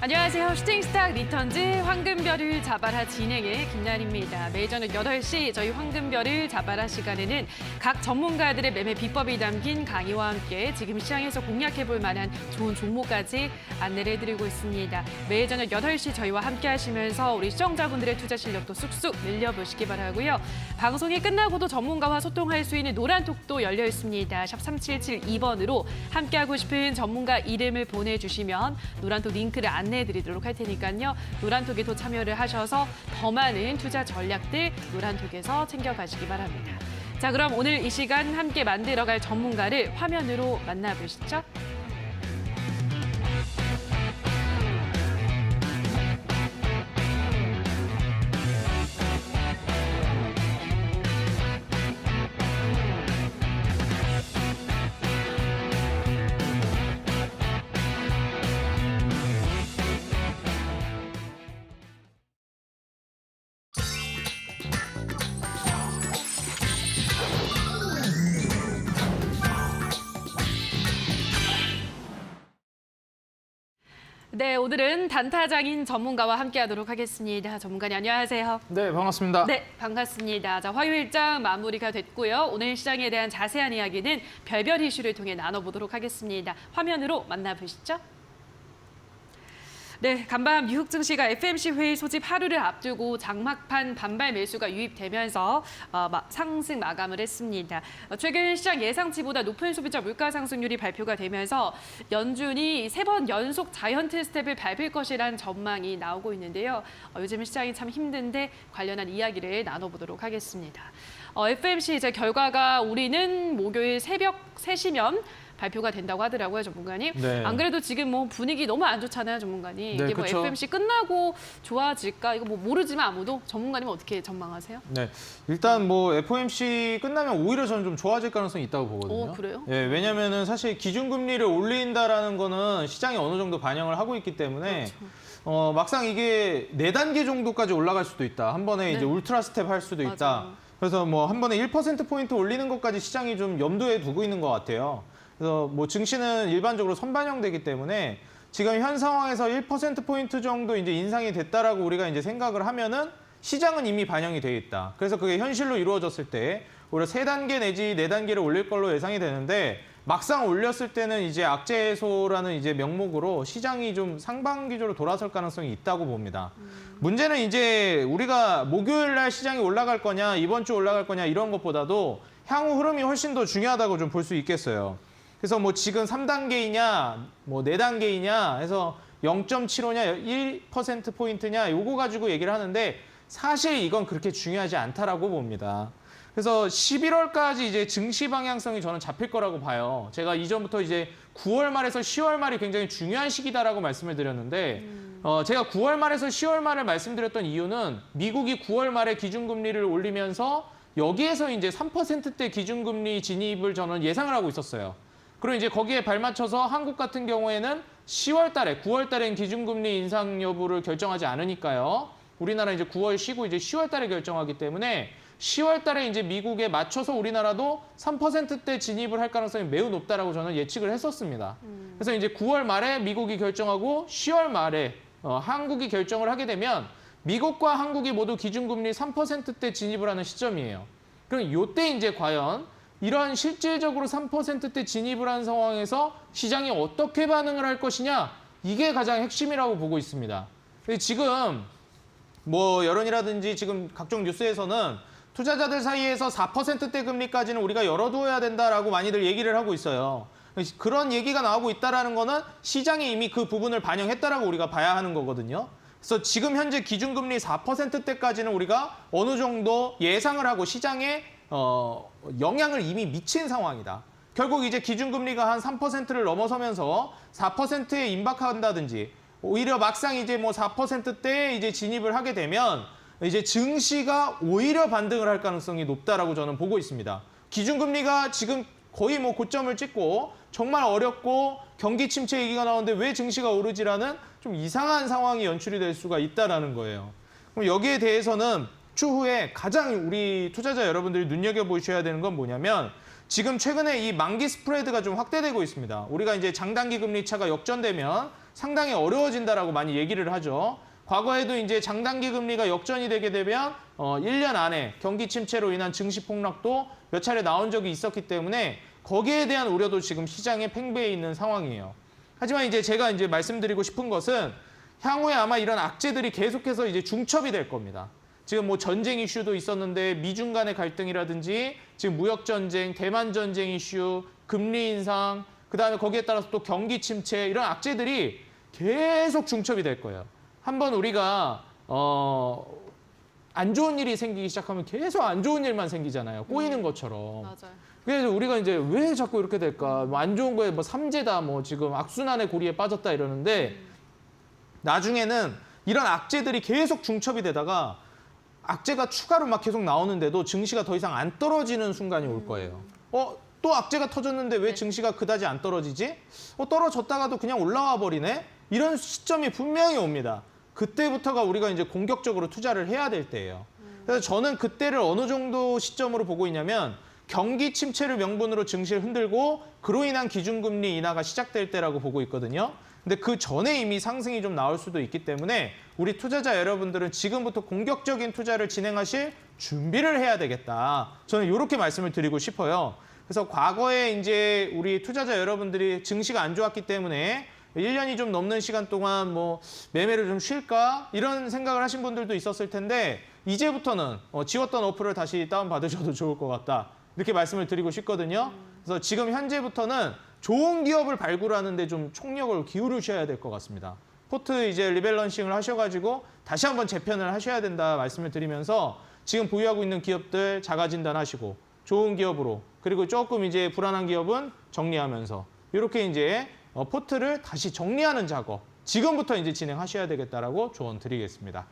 안녕하세요. 슈팅스타 리턴즈 황금별을 잡아라 진행의 김나리입니다. 매일 저녁 8시 저희 황금별을 잡아라 시간에는 각 전문가들의 매매 비법이 담긴 강의와 함께 지금 시장에서 공략해볼 만한 좋은 종목까지 안내를 해드리고 있습니다. 매일 저녁 8시 저희와 함께 하시면서 우리 시청자분들의 투자 실력도 쑥쑥 늘려보시기 바라고요. 방송이 끝나고도 전문가와 소통할 수 있는 노란톡도 열려 있습니다. 샵 3772번으로 함께하고 싶은 전문가 이름을 보내주시면 노란톡 링크를 안내해드리도록 할 테니까요. 노란톡에도 참여를 하셔서 더 많은 투자 전략들 노란톡에서 챙겨가시기 바랍니다. 자, 그럼 오늘 이 시간 함께 만들어갈 전문가를 화면으로 만나보시죠. 네, 오늘은 단타장인 전문가와 함께하도록 하겠습니다. 전문가님 안녕하세요. 네, 반갑습니다. 네, 반갑습니다. 자, 화요일장 마무리가 됐고요. 오늘 시장에 대한 자세한 이야기는 별별 이슈를 통해 나눠보도록 하겠습니다. 화면으로 만나보시죠. 네, 간밤 미국 증시가 FOMC 회의 소집 하루를 앞두고 장막판 반발 매수가 유입되면서 상승 마감을 했습니다. 최근 시장 예상치보다 높은 소비자 물가 상승률이 발표가 되면서 연준이 3번 연속 자이언트 스텝을 밟을 것이라는 전망이 나오고 있는데요. 요즘 시장이 참 힘든데 관련한 이야기를 나눠보도록 하겠습니다. FOMC 이제 결과가 우리는 목요일 새벽 3시면 발표가 된다고 하더라고요, 전문가님. 네. 안 그래도 지금 뭐 분위기 너무 안 좋잖아요, 전문가님. 네, 이게 뭐 그쵸. FOMC 끝나고 좋아질까? 이거 뭐 모르지만 아무도 전문가님은 어떻게 전망하세요? 네, 일단 뭐 FOMC 끝나면 오히려 저는 좀 좋아질 가능성이 있다고 보거든요. 그래요? 예, 왜냐면은 사실 기준금리를 올린다라는 거는 시장이 어느 정도 반영을 하고 있기 때문에 그렇죠. 막상 이게 4단계 정도까지 올라갈 수도 있다. 한 번에 이제 네. 울트라 스텝 할 수도 있다. 맞아요. 그래서 뭐 한 번에 1%포인트 올리는 것까지 시장이 좀 염두에 두고 있는 것 같아요. 그래서 뭐 증시는 일반적으로 선반영되기 때문에 지금 현 상황에서 1%포인트 정도 이제 인상이 됐다라고 우리가 이제 생각을 하면은 시장은 이미 반영이 돼 있다. 그래서 그게 현실로 이루어졌을 때 오히려 3단계 내지 4단계를 올릴 걸로 예상이 되는데 막상 올렸을 때는 이제 악재 해소라는 이제 명목으로 시장이 좀 상반기적으로 돌아설 가능성이 있다고 봅니다. 문제는 이제 우리가 목요일 날 시장이 올라갈 거냐, 이번 주 올라갈 거냐 이런 것보다도 향후 흐름이 훨씬 더 중요하다고 좀 볼 수 있겠어요. 그래서 뭐 지금 3단계이냐, 뭐 4단계이냐 해서 0.75냐, 1%포인트냐 요거 가지고 얘기를 하는데 사실 이건 그렇게 중요하지 않다라고 봅니다. 그래서 11월까지 이제 증시 방향성이 저는 잡힐 거라고 봐요. 제가 이전부터 이제 9월 말에서 10월 말이 굉장히 중요한 시기다라고 말씀을 드렸는데 제가 9월 말에서 10월 말을 말씀드렸던 이유는 미국이 9월 말에 기준금리를 올리면서 여기에서 이제 3%대 기준금리 진입을 저는 예상을 하고 있었어요. 그리고 이제 거기에 발맞춰서 한국 같은 경우에는 10월 달에, 9월 달엔 기준금리 인상 여부를 결정하지 않으니까요. 우리나라 이제 9월 쉬고 이제 10월 달에 결정하기 때문에 10월 달에 이제 미국에 맞춰서 우리나라도 3%대 진입을 할 가능성이 매우 높다라고 저는 예측을 했었습니다. 그래서 이제 9월 말에 미국이 결정하고 10월 말에 한국이 결정을 하게 되면 미국과 한국이 모두 기준금리 3%대 진입을 하는 시점이에요. 그럼 이때 이제 과연 이러한 실질적으로 3%대 진입을 한 상황에서 시장이 어떻게 반응을 할 것이냐, 이게 가장 핵심이라고 보고 있습니다. 지금 뭐 여론이라든지 지금 각종 뉴스에서는 투자자들 사이에서 4%대 금리까지는 우리가 열어두어야 된다라고 많이들 얘기를 하고 있어요. 그런 얘기가 나오고 있다는 거는 시장이 이미 그 부분을 반영했다라고 우리가 봐야 하는 거거든요. 그래서 지금 현재 기준금리 4%대까지는 우리가 어느 정도 예상을 하고 시장에 영향을 이미 미친 상황이다. 결국 이제 기준금리가 한 3%를 넘어서면서 4%에 임박한다든지 오히려 막상 이제 뭐 4%대에 이제 진입을 하게 되면 이제 증시가 오히려 반등을 할 가능성이 높다라고 저는 보고 있습니다. 기준금리가 지금 거의 뭐 고점을 찍고 정말 어렵고 경기 침체 얘기가 나오는데 왜 증시가 오르지라는 좀 이상한 상황이 연출이 될 수가 있다라는 거예요. 그럼 여기에 대해서는 추후에 가장 우리 투자자 여러분들이 눈여겨보셔야 되는 건 뭐냐면 지금 최근에 이 만기 스프레드가 좀 확대되고 있습니다. 우리가 이제 장단기 금리 차가 역전되면 상당히 어려워진다라고 많이 얘기를 하죠. 과거에도 이제 장단기 금리가 역전이 되게 되면 1년 안에 경기 침체로 인한 증시 폭락도 몇 차례 나온 적이 있었기 때문에 거기에 대한 우려도 지금 시장에 팽배해 있는 상황이에요. 하지만 이제 제가 이제 말씀드리고 싶은 것은 향후에 아마 이런 악재들이 계속해서 이제 중첩이 될 겁니다. 지금 뭐 전쟁 이슈도 있었는데 미중 간의 갈등이라든지 지금 무역 전쟁, 대만 전쟁 이슈, 금리 인상, 그다음에 거기에 따라서 또 경기 침체 이런 악재들이 계속 중첩이 될 거예요. 한번 우리가 안 좋은 일이 생기기 시작하면 계속 안 좋은 일만 생기잖아요. 꼬이는 것처럼. 맞아요. 그래서 우리가 이제 왜 자꾸 이렇게 될까? 뭐 안 좋은 거에 뭐 삼재다, 뭐 지금 악순환의 고리에 빠졌다 이러는데 나중에는 이런 악재들이 계속 중첩이 되다가 악재가 추가로 막 계속 나오는데도 증시가 더 이상 안 떨어지는 순간이 올 거예요. 또 악재가 터졌는데 왜 증시가 그다지 안 떨어지지? 떨어졌다가도 그냥 올라와 버리네? 이런 시점이 분명히 옵니다. 그때부터가 우리가 이제 공격적으로 투자를 해야 될 때예요. 그래서 저는 그때를 어느 정도 시점으로 보고 있냐면 경기 침체를 명분으로 증시를 흔들고 그로 인한 기준금리 인하가 시작될 때라고 보고 있거든요. 근데 그 전에 이미 상승이 좀 나올 수도 있기 때문에 우리 투자자 여러분들은 지금부터 공격적인 투자를 진행하실 준비를 해야 되겠다. 저는 이렇게 말씀을 드리고 싶어요. 그래서 과거에 이제 우리 투자자 여러분들이 증시가 안 좋았기 때문에 1년이 좀 넘는 시간 동안 뭐 매매를 좀 쉴까? 이런 생각을 하신 분들도 있었을 텐데 이제부터는 지웠던 어플을 다시 다운받으셔도 좋을 것 같다. 이렇게 말씀을 드리고 싶거든요. 그래서 지금 현재부터는 좋은 기업을 발굴하는 데 좀 총력을 기울이셔야 될 것 같습니다. 포트 이제 리밸런싱을 하셔가지고 다시 한번 재편을 하셔야 된다 말씀을 드리면서 지금 보유하고 있는 기업들 자가 진단하시고 좋은 기업으로 그리고 조금 이제 불안한 기업은 정리하면서 이렇게 이제 포트를 다시 정리하는 작업 지금부터 이제 진행하셔야 되겠다라고 조언 드리겠습니다.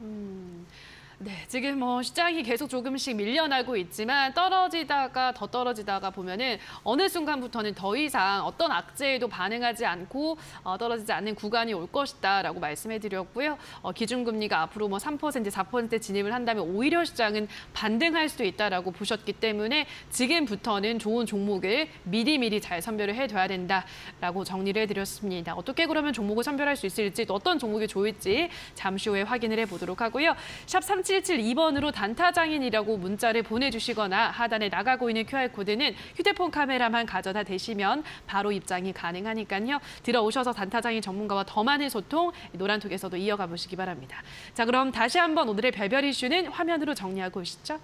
네, 지금 뭐 시장이 계속 조금씩 밀려나고 있지만 떨어지다가 더 떨어지다가 보면은 어느 순간부터는 더 이상 어떤 악재에도 반응하지 않고 떨어지지 않는 구간이 올 것이다라고 말씀해드렸고요. 기준금리가 앞으로 뭐 3%, 4% 진입을 한다면 오히려 시장은 반등할 수도 있다라고 보셨기 때문에 지금부터는 좋은 종목을 미리미리 잘 선별을 해둬야 된다라고 정리를 해드렸습니다. 어떻게 그러면 종목을 선별할 수 있을지 또 어떤 종목이 좋을지 잠시 후에 확인을 해보도록 하고요. 샵 3772번으로 단타장인이라고 문자를 보내주시거나 하단에 나가고 있는 QR코드는 휴대폰 카메라만 가져다 대시면 바로 입장이 가능하니까요. 들어오셔서 단타장인 전문가와 더 많은 소통 노란톡에서도 이어가 보시기 바랍니다. 자, 그럼 다시 한번 오늘의 별별 이슈는 화면으로 정리하고 오시죠.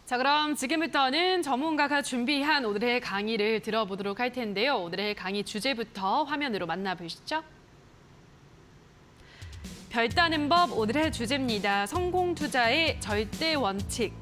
자, 그럼 지금부터는 전문가가 준비한 오늘의 강의를 들어보도록 할 텐데요. 오늘의 강의 주제부터 화면으로 만나보시죠. 별 따는 법 오늘의 주제입니다. 성공 투자의 절대 원칙.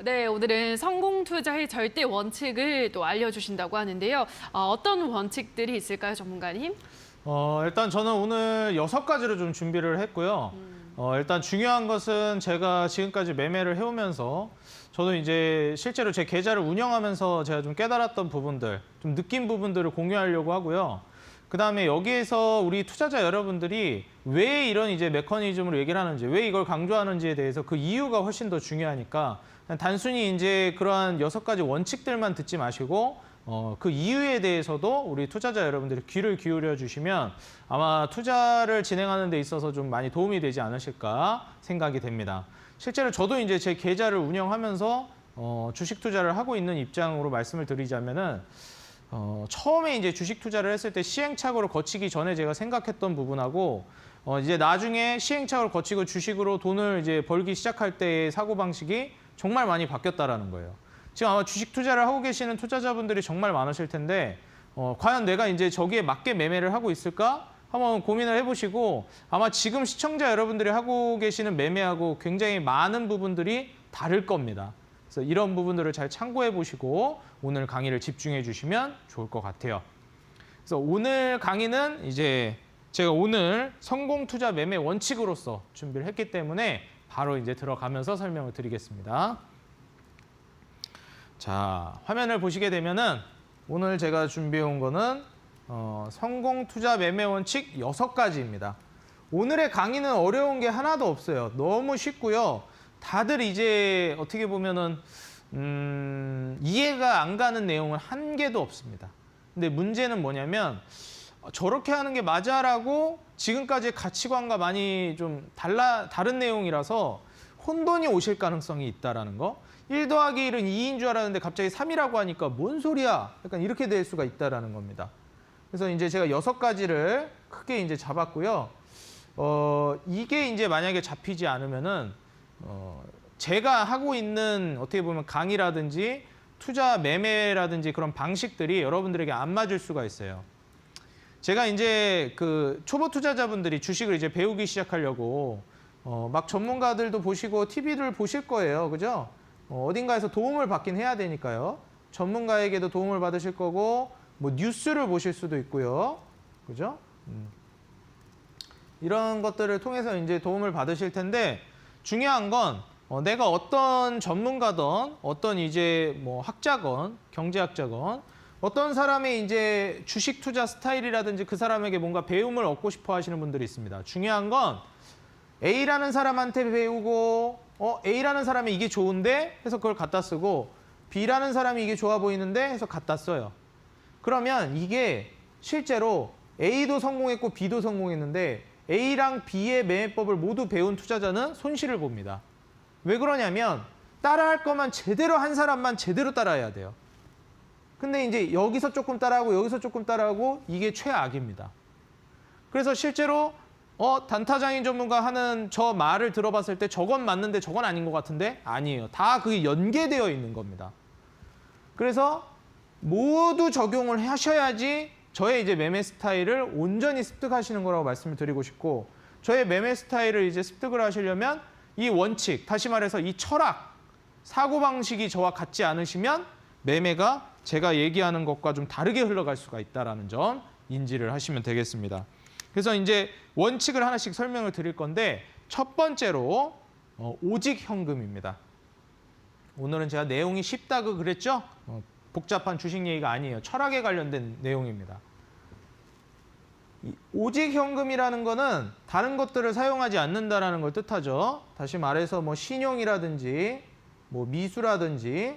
네, 오늘은 성공 투자의 절대 원칙을 또 알려주신다고 하는데요. 어떤 원칙들이 있을까요, 전문가님? 일단 저는 오늘 6가지를 좀 준비를 했고요. 일단 중요한 것은 제가 지금까지 매매를 해오면서 저도 이제 실제로 제 계좌를 운영하면서 제가 좀 깨달았던 부분들, 좀 느낀 부분들을 공유하려고 하고요. 그다음에 여기에서 우리 투자자 여러분들이 왜 이런 이제 메커니즘으로 얘기를 하는지, 왜 이걸 강조하는지에 대해서 그 이유가 훨씬 더 중요하니까 단순히 이제 그러한 6가지 원칙들만 듣지 마시고 그 이유에 대해서도 우리 투자자 여러분들이 귀를 기울여 주시면 아마 투자를 진행하는 데 있어서 좀 많이 도움이 되지 않으실까 생각이 됩니다. 실제로 저도 이제 제 계좌를 운영하면서 주식 투자를 하고 있는 입장으로 말씀을 드리자면은 처음에 이제 주식 투자를 했을 때 시행착오를 거치기 전에 제가 생각했던 부분하고 이제 나중에 시행착오를 거치고 주식으로 돈을 이제 벌기 시작할 때의 사고방식이 정말 많이 바뀌었다라는 거예요. 지금 아마 주식 투자를 하고 계시는 투자자분들이 정말 많으실 텐데 과연 내가 이제 저기에 맞게 매매를 하고 있을까? 한번 고민을 해보시고 아마 지금 시청자 여러분들이 하고 계시는 매매하고 굉장히 많은 부분들이 다를 겁니다. 그래서 이런 부분들을 잘 참고해 보시고 오늘 강의를 집중해 주시면 좋을 것 같아요. 그래서 오늘 강의는 이제 제가 오늘 성공 투자 매매 원칙으로서 준비를 했기 때문에 바로 이제 들어가면서 설명을 드리겠습니다. 자, 화면을 보시게 되면은 오늘 제가 준비해 온 거는 성공 투자 매매 원칙 6가지입니다. 오늘의 강의는 어려운 게 하나도 없어요. 너무 쉽고요. 다들 이제 어떻게 보면은 이해가 안 가는 내용은 한 개도 없습니다. 근데 문제는 뭐냐면 저렇게 하는 게 맞아라고 지금까지의 가치관과 많이 좀 다른 내용이라서 혼돈이 오실 가능성이 있다라는 거. 1 더하기 1은 2인 줄 알았는데 갑자기 3이라고 하니까 뭔 소리야? 약간 이렇게 될 수가 있다라는 겁니다. 그래서 이제 제가 6가지를 크게 이제 잡았고요. 이게 이제 만약에 잡히지 않으면은 제가 하고 있는 어떻게 보면 강의라든지 투자 매매라든지 그런 방식들이 여러분들에게 안 맞을 수가 있어요. 제가 이제 그 초보 투자자분들이 주식을 이제 배우기 시작하려고 막 전문가들도 보시고 TV를 보실 거예요. 그죠? 어딘가에서 도움을 받긴 해야 되니까요. 전문가에게도 도움을 받으실 거고 뭐 뉴스를 보실 수도 있고요. 그죠? 이런 것들을 통해서 이제 도움을 받으실 텐데 중요한 건 내가 어떤 전문가든 어떤 이제 뭐 학자건 경제학자건 어떤 사람의 이제 주식 투자 스타일이라든지 그 사람에게 뭔가 배움을 얻고 싶어 하시는 분들이 있습니다. 중요한 건 A라는 사람한테 배우고 A라는 사람이 이게 좋은데 해서 그걸 갖다 쓰고 B라는 사람이 이게 좋아 보이는데 해서 갖다 써요. 그러면 이게 실제로 A도 성공했고 B도 성공했는데 A랑 B의 매매법을 모두 배운 투자자는 손실을 봅니다. 왜 그러냐면 따라할 거만 제대로 한 사람만 제대로 따라해야 돼요. 근데 이제 여기서 조금 따라하고 여기서 조금 따라하고 이게 최악입니다. 그래서 실제로 단타장인 전문가 하는 저 말을 들어봤을 때 저건 맞는데 저건 아닌 것 같은데 아니에요. 다 그게 연계되어 있는 겁니다. 그래서 모두 적용을 하셔야지 저의 이제 매매 스타일을 온전히 습득하시는 거라고 말씀을 드리고 싶고 저의 매매 스타일을 이제 습득을 하시려면 이 원칙, 다시 말해서 이 철학, 사고방식이 저와 같지 않으시면 매매가 제가 얘기하는 것과 좀 다르게 흘러갈 수가 있다는 점 인지를 하시면 되겠습니다. 그래서 이제 원칙을 하나씩 설명을 드릴 건데 첫 번째로 오직 현금입니다. 오늘은 제가 내용이 쉽다고 그랬죠? 복잡한 주식 얘기가 아니에요. 철학에 관련된 내용입니다. 오직 현금이라는 거는 다른 것들을 사용하지 않는다라는 걸 뜻하죠. 다시 말해서 뭐 신용이라든지 뭐 미수라든지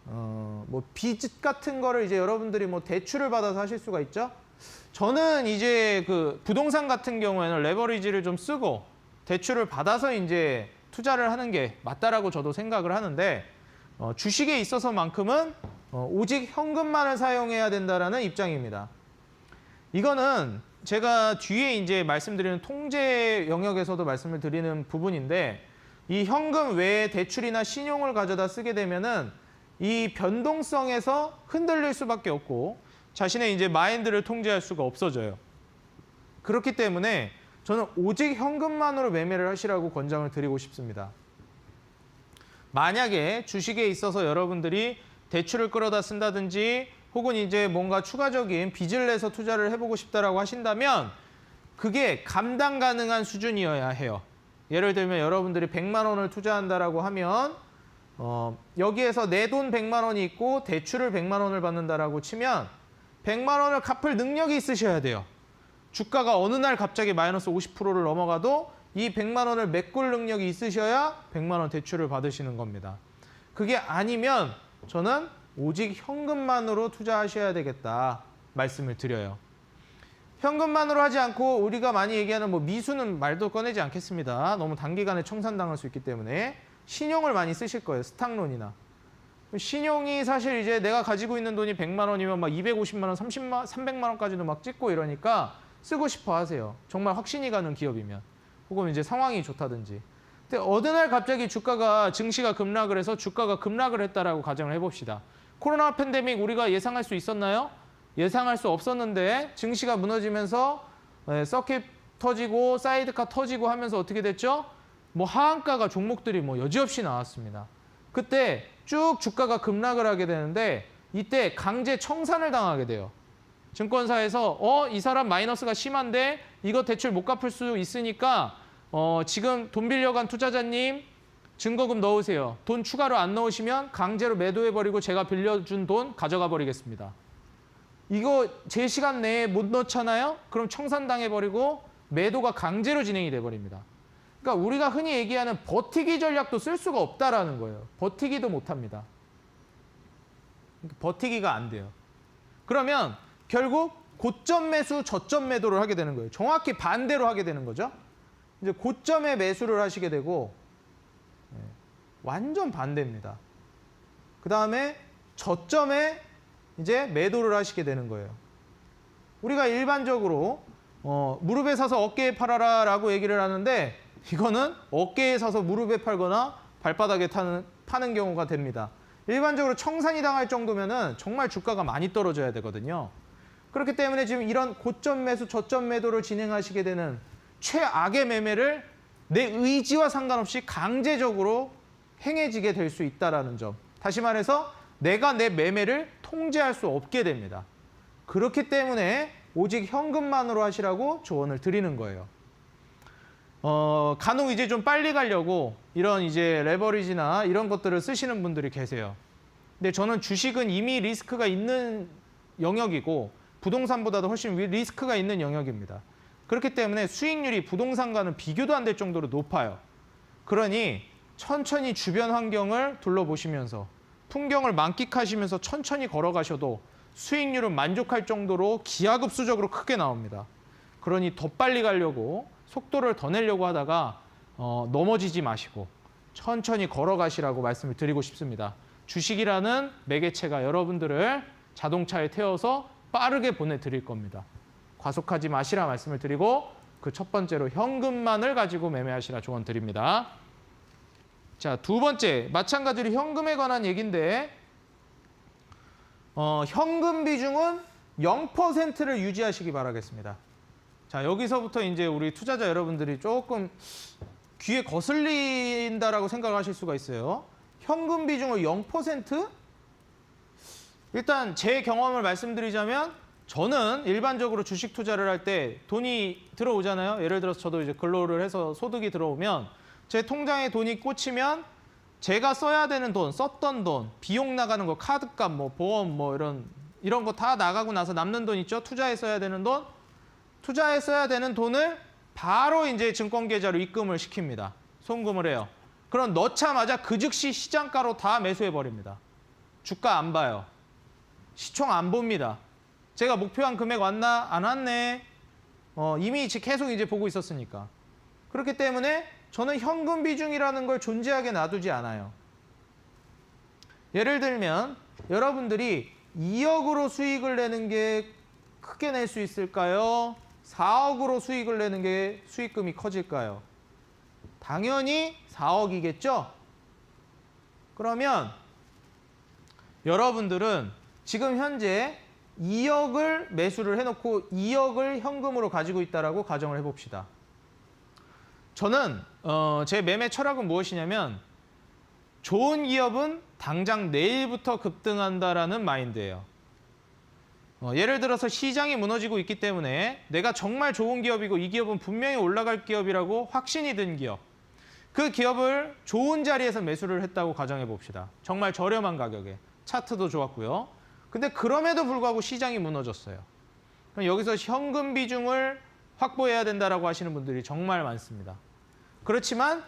뭐 빚 같은 거를 이제 여러분들이 뭐 대출을 받아서 하실 수가 있죠. 저는 이제 그 부동산 같은 경우에는 레버리지를 좀 쓰고 대출을 받아서 이제 투자를 하는 게 맞다라고 저도 생각을 하는데 주식에 있어서만큼은 오직 현금만을 사용해야 된다라는 입장입니다. 이거는 제가 뒤에 이제 말씀드리는 통제 영역에서도 말씀을 드리는 부분인데 이 현금 외에 대출이나 신용을 가져다 쓰게 되면은 이 변동성에서 흔들릴 수밖에 없고 자신의 이제 마인드를 통제할 수가 없어져요. 그렇기 때문에 저는 오직 현금만으로 매매를 하시라고 권장을 드리고 싶습니다. 만약에 주식에 있어서 여러분들이 대출을 끌어다 쓴다든지 혹은 이제 뭔가 추가적인 빚을 내서 투자를 해보고 싶다라고 하신다면 그게 감당 가능한 수준이어야 해요. 예를 들면 여러분들이 100만 원을 투자한다라고 하면 여기에서 내 돈 100만 원이 있고 대출을 100만 원을 받는다라고 치면 100만 원을 갚을 능력이 있으셔야 돼요. 주가가 어느 날 갑자기 마이너스 50%를 넘어가도 이 100만 원을 메꿀 능력이 있으셔야 100만 원 대출을 받으시는 겁니다. 그게 아니면 저는 오직 현금만으로 투자하셔야 되겠다 말씀을 드려요. 현금만으로 하지 않고 우리가 많이 얘기하는 뭐 미수는 말도 꺼내지 않겠습니다. 너무 단기간에 청산당할 수 있기 때문에 신용을 많이 쓰실 거예요. 스탁론이나. 신용이 사실 이제 내가 가지고 있는 돈이 100만 원이면 막 250만 원, 300만 원까지도 막 찍고 이러니까 쓰고 싶어 하세요. 정말 확신이 가는 기업이면. 혹은 이제 상황이 좋다든지. 근데 어느 날 갑자기 주가가 증시가 급락을 해서 주가가 급락을 했다라고 가정을 해봅시다. 코로나 팬데믹 우리가 예상할 수 있었나요? 예상할 수 없었는데 증시가 무너지면서 서킷 터지고 사이드카 터지고 하면서 어떻게 됐죠? 뭐 하한가가 종목들이 뭐 여지없이 나왔습니다. 그때 쭉 주가가 급락을 하게 되는데 이때 강제 청산을 당하게 돼요. 증권사에서 이 사람 마이너스가 심한데 이거 대출 못 갚을 수 있으니까 지금 돈 빌려간 투자자님 증거금 넣으세요. 돈 추가로 안 넣으시면 강제로 매도해버리고 제가 빌려준 돈 가져가 버리겠습니다. 이거 제 시간 내에 못 넣잖아요? 그럼 청산당해버리고 매도가 강제로 진행이 돼버립니다. 그러니까 우리가 흔히 얘기하는 버티기 전략도 쓸 수가 없다라는 거예요. 버티기도 못합니다. 버티기가 안 돼요. 그러면 결국 고점 매수, 저점 매도를 하게 되는 거예요. 정확히 반대로 하게 되는 거죠. 이제 고점에 매수를 하시게 되고 완전 반대입니다. 그 다음에 저점에 이제 매도를 하시게 되는 거예요. 우리가 일반적으로 무릎에 사서 어깨에 팔아라 라고 얘기를 하는데 이거는 어깨에 사서 무릎에 팔거나 발바닥에 파는 경우가 됩니다. 일반적으로 청산이 당할 정도면은 정말 주가가 많이 떨어져야 되거든요. 그렇기 때문에 지금 이런 고점 매수, 저점 매도를 진행하시게 되는 최악의 매매를 내 의지와 상관없이 강제적으로 행해지게 될 수 있다는 점. 다시 말해서 내가 내 매매를 통제할 수 없게 됩니다. 그렇기 때문에 오직 현금만으로 하시라고 조언을 드리는 거예요. 간혹 이제 좀 빨리 가려고 이런 이제 레버리지나 이런 것들을 쓰시는 분들이 계세요. 근데 저는 주식은 이미 리스크가 있는 영역이고 부동산보다도 훨씬 리스크가 있는 영역입니다. 그렇기 때문에 수익률이 부동산과는 비교도 안 될 정도로 높아요. 그러니 천천히 주변 환경을 둘러보시면서 풍경을 만끽하시면서 천천히 걸어가셔도 수익률은 만족할 정도로 기하급수적으로 크게 나옵니다. 그러니 더 빨리 가려고 속도를 더 내려고 하다가 넘어지지 마시고 천천히 걸어가시라고 말씀을 드리고 싶습니다. 주식이라는 매개체가 여러분들을 자동차에 태워서 빠르게 보내드릴 겁니다. 과속하지 마시라 말씀을 드리고 그 첫 번째로 현금만을 가지고 매매하시라 조언 드립니다. 자, 두 번째, 마찬가지로 현금에 관한 얘기인데 현금 비중은 0%를 유지하시기 바라겠습니다. 자, 여기서부터 이제 우리 투자자 여러분들이 조금 귀에 거슬린다라고 생각하실 수가 있어요. 현금 비중을 0%? 일단 제 경험을 말씀드리자면 저는 일반적으로 주식 투자를 할 때 돈이 들어오잖아요. 예를 들어서 저도 이제 근로를 해서 소득이 들어오면 제 통장에 돈이 꽂히면 제가 써야 되는 돈, 썼던 돈, 비용 나가는 거, 카드값, 뭐 보험, 뭐 이런 거 다 나가고 나서 남는 돈 있죠? 투자에 써야 되는 돈. 투자에 써야 되는 돈을 바로 이제 증권 계좌로 입금을 시킵니다. 송금을 해요. 그럼 넣자마자 그 즉시 시장가로 다 매수해 버립니다. 주가 안 봐요. 시총 안 봅니다. 제가 목표한 금액 왔나? 안 왔네. 이미 계속 이제 보고 있었으니까. 그렇기 때문에 저는 현금 비중이라는 걸 존재하게 놔두지 않아요. 예를 들면 여러분들이 2억으로 수익을 내는 게 크게 낼 수 있을까요? 4억으로 수익을 내는 게 수익금이 커질까요? 당연히 4억이겠죠? 그러면 여러분들은 지금 현재 2억을 매수를 해놓고 2억을 현금으로 가지고 있다라고 가정을 해봅시다. 저는 제 매매 철학은 무엇이냐면 좋은 기업은 당장 내일부터 급등한다라는 마인드예요. 예를 들어서 시장이 무너지고 있기 때문에 내가 정말 좋은 기업이고 이 기업은 분명히 올라갈 기업이라고 확신이 든 기업. 그 기업을 좋은 자리에서 매수를 했다고 가정해 봅시다. 정말 저렴한 가격에. 차트도 좋았고요. 근데 그럼에도 불구하고 시장이 무너졌어요. 그럼 여기서 현금 비중을 확보해야 된다라고 하시는 분들이 정말 많습니다. 그렇지만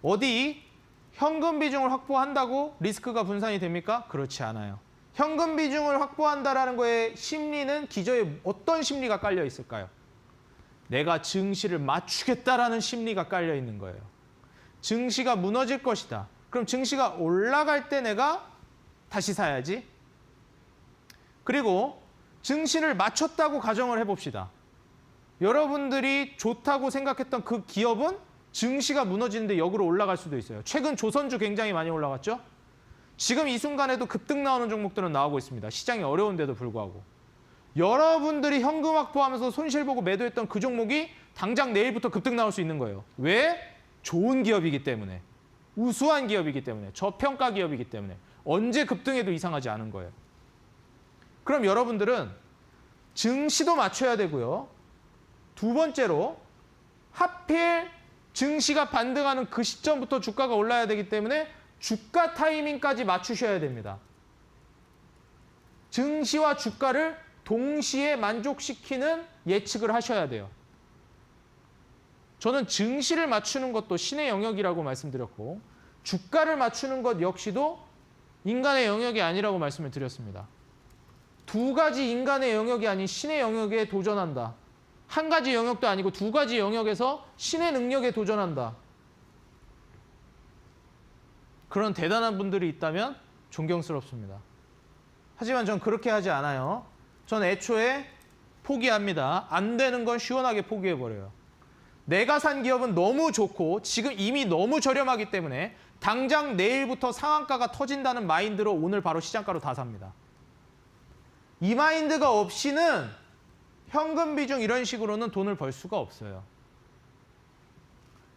어디 현금 비중을 확보한다고 리스크가 분산이 됩니까? 그렇지 않아요. 현금 비중을 확보한다라는 거에 심리는 기저에 어떤 심리가 깔려 있을까요? 내가 증시를 맞추겠다라는 심리가 깔려 있는 거예요. 증시가 무너질 것이다. 그럼 증시가 올라갈 때 내가 다시 사야지. 그리고 증시를 맞췄다고 가정을 해봅시다. 여러분들이 좋다고 생각했던 그 기업은 증시가 무너지는데 역으로 올라갈 수도 있어요. 최근 조선주 굉장히 많이 올라갔죠? 지금 이 순간에도 급등 나오는 종목들은 나오고 있습니다. 시장이 어려운데도 불구하고. 여러분들이 현금 확보하면서 손실 보고 매도했던 그 종목이 당장 내일부터 급등 나올 수 있는 거예요. 왜? 좋은 기업이기 때문에. 우수한 기업이기 때문에. 저평가 기업이기 때문에. 언제 급등해도 이상하지 않은 거예요. 그럼 여러분들은 증시도 맞춰야 되고요. 두 번째로 하필 증시가 반등하는 그 시점부터 주가가 올라야 되기 때문에 주가 타이밍까지 맞추셔야 됩니다. 증시와 주가를 동시에 만족시키는 예측을 하셔야 돼요. 저는 증시를 맞추는 것도 신의 영역이라고 말씀드렸고 주가를 맞추는 것 역시도 인간의 영역이 아니라고 말씀을 드렸습니다. 두 가지 인간의 영역이 아닌 신의 영역에 도전한다. 한 가지 영역도 아니고 두 가지 영역에서 신의 능력에 도전한다. 그런 대단한 분들이 있다면 존경스럽습니다. 하지만 전 그렇게 하지 않아요. 전 애초에 포기합니다. 안 되는 건 시원하게 포기해버려요. 내가 산 기업은 너무 좋고 지금 이미 너무 저렴하기 때문에 당장 내일부터 상한가가 터진다는 마인드로 오늘 바로 시장가로 다 삽니다. 이 마인드가 없이는 현금 비중 이런 식으로는 돈을 벌 수가 없어요.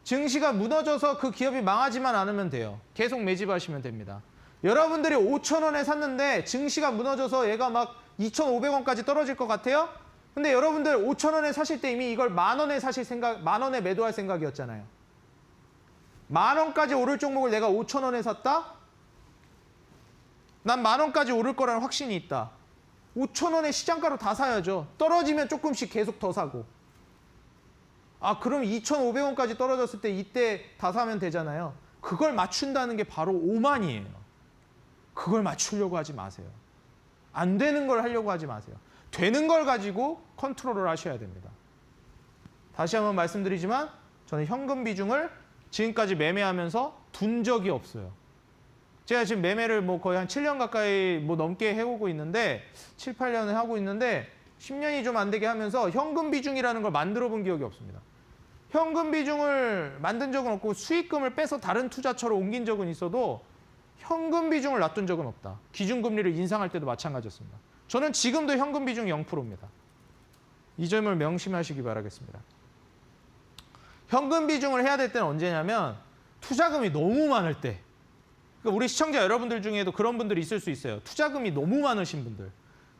증시가 무너져서 그 기업이 망하지만 않으면 돼요. 계속 매집하시면 됩니다. 여러분들이 5,000원에 샀는데 증시가 무너져서 얘가 막 2,500원까지 떨어질 것 같아요? 근데 여러분들 5,000원에 사실 때 이미 이걸 만원에 사실 생각, 만원에 매도할 생각이었잖아요. 만원까지 오를 종목을 내가 5,000원에 샀다? 난 만원까지 오를 거라는 확신이 있다. 5,000원에 시장가로 다 사야죠. 떨어지면 조금씩 계속 더 사고. 아, 그럼 2,500원까지 떨어졌을 때 이때 다 사면 되잖아요. 그걸 맞춘다는 게 바로 오만이에요. 그걸 맞추려고 하지 마세요. 안 되는 걸 하려고 하지 마세요. 되는 걸 가지고 컨트롤을 하셔야 됩니다. 다시 한번 말씀드리지만 저는 현금 비중을 지금까지 매매하면서 둔 적이 없어요. 제가 지금 매매를 뭐 거의 한 7년 가까이 뭐 넘게 해오고 있는데 7, 8년을 하고 있는데 10년이 좀 안 되게 하면서 현금 비중이라는 걸 만들어 본 기억이 없습니다. 현금 비중을 만든 적은 없고 수익금을 빼서 다른 투자처로 옮긴 적은 있어도 현금 비중을 놔둔 적은 없다. 기준금리를 인상할 때도 마찬가지였습니다. 저는 지금도 현금 비중 0%입니다. 이 점을 명심하시기 바라겠습니다. 현금 비중을 해야 될 때는 언제냐면 투자금이 너무 많을 때. 그러니까 우리 시청자 여러분들 중에도 그런 분들이 있을 수 있어요. 투자금이 너무 많으신 분들.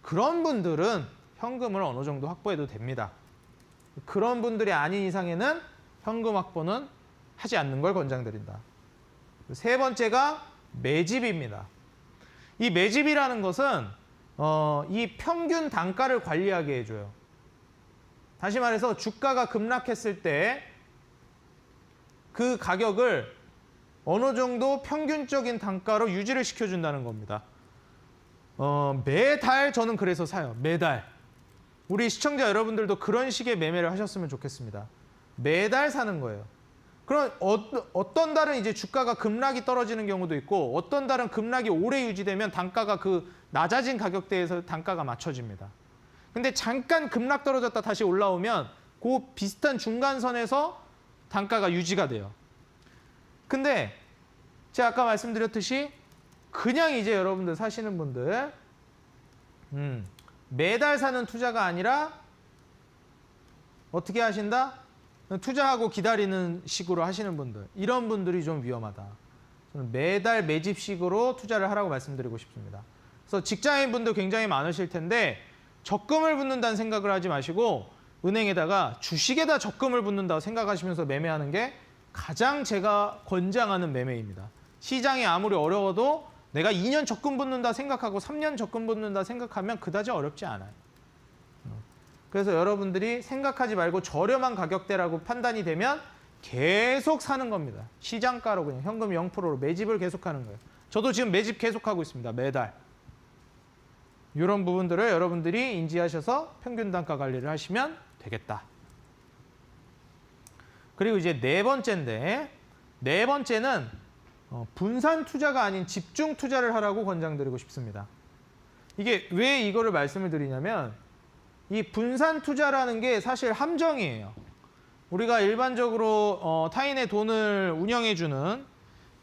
그런 분들은 현금을 어느 정도 확보해도 됩니다. 그런 분들이 아닌 이상에는 현금 확보는 하지 않는 걸 권장드린다. 세 번째가 매집입니다. 이 매집이라는 것은 이 평균 단가를 관리하게 해줘요. 다시 말해서 주가가 급락했을 때 그 가격을 어느 정도 평균적인 단가로 유지를 시켜준다는 겁니다. 매달 저는 그래서 사요. 매달. 우리 시청자 여러분들도 그런 식의 매매를 하셨으면 좋겠습니다. 매달 사는 거예요. 그럼 어떤 달은 이제 주가가 급락이 떨어지는 경우도 있고 어떤 달은 급락이 오래 유지되면 단가가 그 낮아진 가격대에서 단가가 맞춰집니다. 근데 잠깐 급락 떨어졌다 다시 올라오면 그 비슷한 중간선에서 단가가 유지가 돼요. 근데 제가 아까 말씀드렸듯이 그냥 이제 여러분들 사시는 분들 매달 사는 투자가 아니라 어떻게 하신다? 투자하고 기다리는 식으로 하시는 분들, 이런 분들이 좀 위험하다. 저는 매달 매집식으로 투자를 하라고 말씀드리고 싶습니다. 그래서 직장인분들 굉장히 많으실 텐데 적금을 붓는다는 생각을 하지 마시고 은행에다가 주식에다 적금을 붓는다고 생각하시면서 매매하는 게 가장 제가 권장하는 매매입니다. 시장이 아무리 어려워도 내가 2년 적금 붓는다 생각하고 3년 적금 붓는다 생각하면 그다지 어렵지 않아요. 그래서 여러분들이 생각하지 말고 저렴한 가격대라고 판단이 되면 계속 사는 겁니다. 시장가로 그냥 현금 0%로 매집을 계속하는 거예요. 저도 지금 매집 계속하고 있습니다. 매달. 이런 부분들을 여러분들이 인지하셔서 평균 단가 관리를 하시면 되겠다. 그리고 이제 네 번째인데, 네 번째는 분산 투자가 아닌 집중 투자를 하라고 권장드리고 싶습니다. 이게 왜 이거를 말씀을 드리냐면 이 분산 투자라는 게 사실 함정이에요. 우리가 일반적으로 타인의 돈을 운영해주는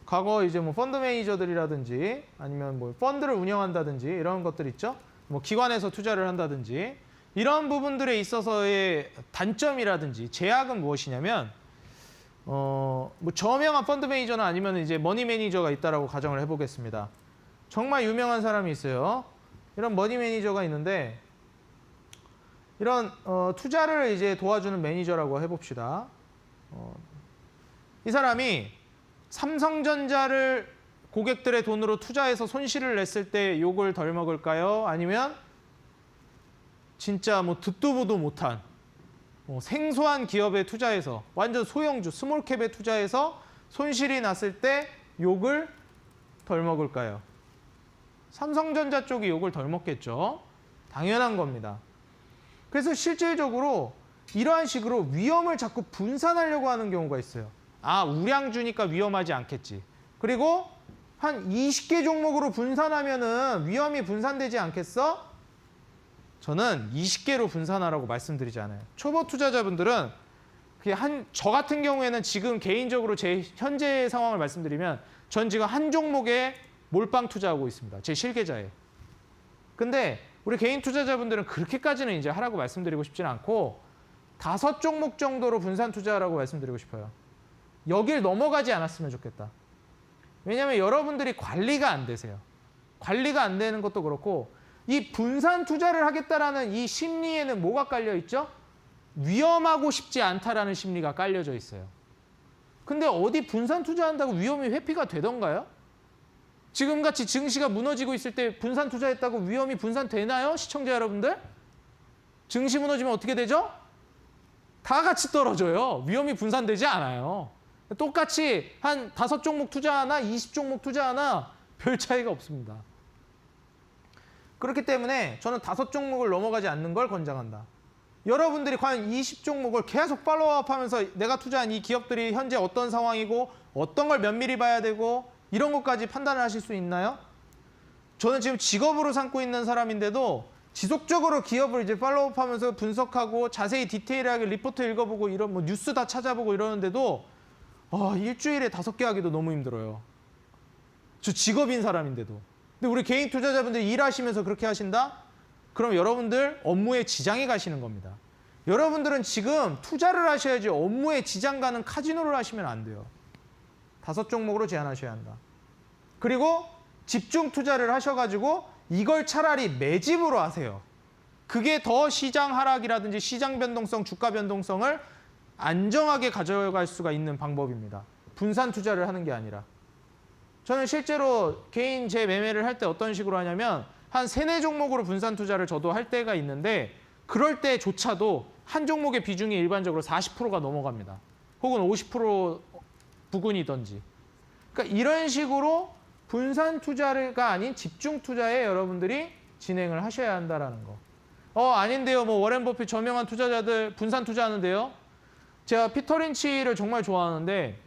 과거 이제 뭐 펀드 매니저들이라든지 아니면 뭐 펀드를 운영한다든지 이런 것들 있죠. 뭐 기관에서 투자를 한다든지 이런 부분들에 있어서의 단점이라든지 제약은 무엇이냐면 뭐 저명한 펀드 매니저는 아니면 이제 머니 매니저가 있다라고 가정을 해보겠습니다. 정말 유명한 사람이 있어요. 이런 머니 매니저가 있는데 이런 투자를 이제 도와주는 매니저라고 해봅시다. 이 사람이 삼성전자를 고객들의 돈으로 투자해서 손실을 냈을 때 욕을 덜 먹을까요? 아니면 진짜 뭐 듣도 보도 못한 생소한 기업에 투자해서 완전 소형주, 스몰캡에 투자해서 손실이 났을 때 욕을 덜 먹을까요? 삼성전자 쪽이 욕을 덜 먹겠죠. 당연한 겁니다. 그래서 실질적으로 이러한 식으로 위험을 자꾸 분산하려고 하는 경우가 있어요. 아, 우량주니까 위험하지 않겠지. 그리고 한 20개 종목으로 분산하면은 위험이 분산되지 않겠어? 저는 20개로 분산하라고 말씀드리지 않아요. 초보 투자자분들은 저 같은 경우에는 지금 개인적으로 제 현재 상황을 말씀드리면 전 지금 한 종목에 몰빵 투자하고 있습니다. 제 실계좌에. 근데 우리 개인 투자자분들은 그렇게까지는 이제 하라고 말씀드리고 싶지는 않고 5종목 정도로 분산 투자하라고 말씀드리고 싶어요. 여길 넘어가지 않았으면 좋겠다. 왜냐하면 여러분들이 관리가 안 되세요. 관리가 안 되는 것도 그렇고 이 분산 투자를 하겠다라는 이 심리에는 뭐가 깔려 있죠? 위험하고 싶지 않다라는 심리가 깔려져 있어요. 근데 어디 분산 투자한다고 위험이 회피가 되던가요? 지금같이 증시가 무너지고 있을 때 분산 투자했다고 위험이 분산되나요? 시청자 여러분들? 증시 무너지면 어떻게 되죠? 다 같이 떨어져요. 위험이 분산되지 않아요. 똑같이 한 5종목 투자하나 20종목 투자하나 별 차이가 없습니다. 그렇기 때문에 저는 5종목을 넘어가지 않는 걸 권장한다. 여러분들이 과연 20종목을 계속 팔로우업하면서 내가 투자한 이 기업들이 현재 어떤 상황이고 어떤 걸 면밀히 봐야 되고 이런 것까지 판단을 하실 수 있나요? 저는 지금 직업으로 삼고 있는 사람인데도 지속적으로 기업을 이제 팔로우업하면서 분석하고 자세히 디테일하게 리포트 읽어보고 이런 뭐 뉴스 다 찾아보고 이러는데도 일주일에 5개 하기도 너무 힘들어요. 저 직업인 사람인데도. 근데 우리 개인 투자자분들 일하시면서 그렇게 하신다? 그럼 여러분들 업무에 지장이 가시는 겁니다. 여러분들은 지금 투자를 하셔야지 업무에 지장 가는 카지노를 하시면 안 돼요. 5종목으로 제한하셔야 한다. 그리고 집중 투자를 하셔가지고 이걸 차라리 매집으로 하세요. 그게 더 시장 하락이라든지 시장 변동성, 주가 변동성을 안정하게 가져갈 수가 있는 방법입니다. 분산 투자를 하는 게 아니라. 저는 실제로 개인 제 매매를 할 때 어떤 식으로 하냐면 한 3-4종목으로 분산 투자를 저도 할 때가 있는데 그럴 때조차도 한 종목의 비중이 일반적으로 40%가 넘어갑니다. 혹은 50% 부근이든지. 그러니까 이런 식으로 분산 투자가 아닌 집중 투자에 여러분들이 진행을 하셔야 한다는 거. 아닌데요. 뭐 워렌 버핏 저명한 투자자들 분산 투자하는데요. 제가 피터 린치를 정말 좋아하는데